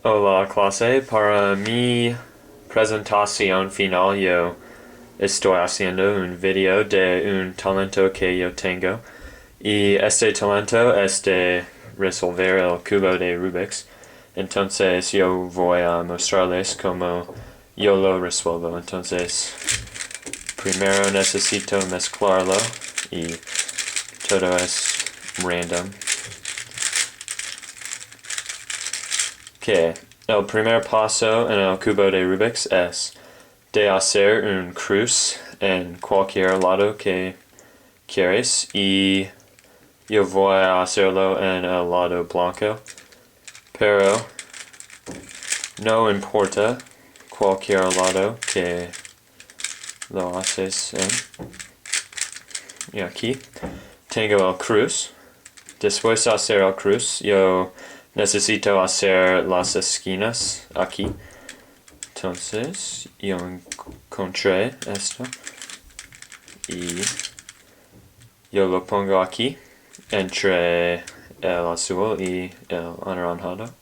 Hola clase, para mi presentación final yo estoy haciendo un video de un talento que yo tengo y este talento es de resolver el cubo de Rubik. Entonces yo voy a mostrarles cómo yo lo resuelvo. Entonces primero necesito mezclarlo y todo es random. Que el primer paso en el cubo de Rubik es de hacer un cruz en cualquier lado que quieres y yo voy a hacerlo en el lado blanco, pero no importa cualquier lado que lo haces en. Y aquí tengo el cruz. Después de hacer el cruz, yo necesito hacer las esquinas aquí. Entonces, yo encontré esto y yo lo pongo aquí entre el azul y el anaranjado.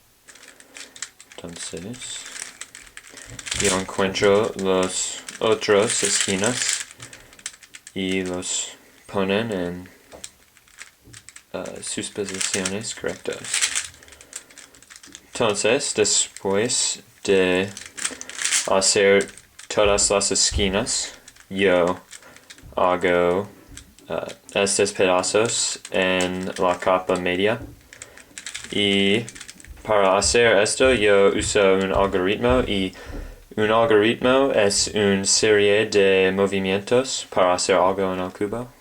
Entonces, yo encuentro los otros esquinas y los ponen en sus posiciones correctas. Entonces, después de hacer todas las esquinas, yo hago estos pedazos en la capa media y para hacer esto yo uso un algoritmo y un algoritmo es una serie de movimientos para hacer algo en el cubo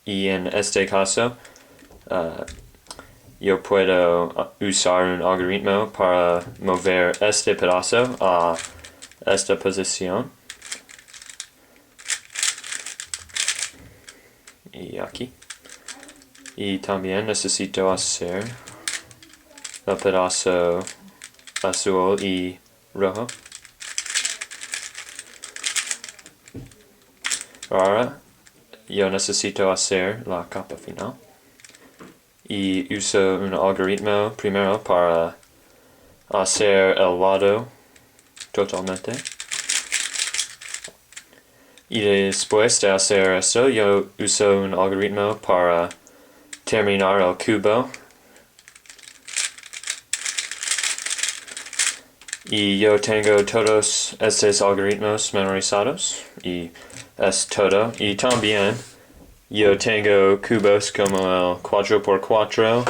y en este caso yo puedo usar un algoritmo para mover este pedazo a esta posición y aquí. Y también necesito hacer el pedazo azul y rojo. Ahora yo necesito hacer la capa final y uso un algoritmo primero para hacer el lado totalmente. Y después de hacer esto, yo uso un algoritmo para terminar el cubo. Y yo tengo todos estos algoritmos memorizados y es todo. Y también yo tengo cubos como el 4x4,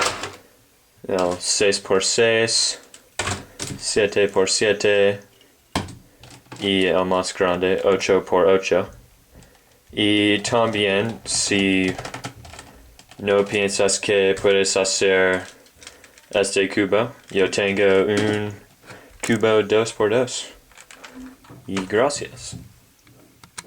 el 6x6, 7x7 y el más grande 8x8. Y también si no piensas que puedes hacer este cubo, yo tengo un cubo 2x2. Y gracias.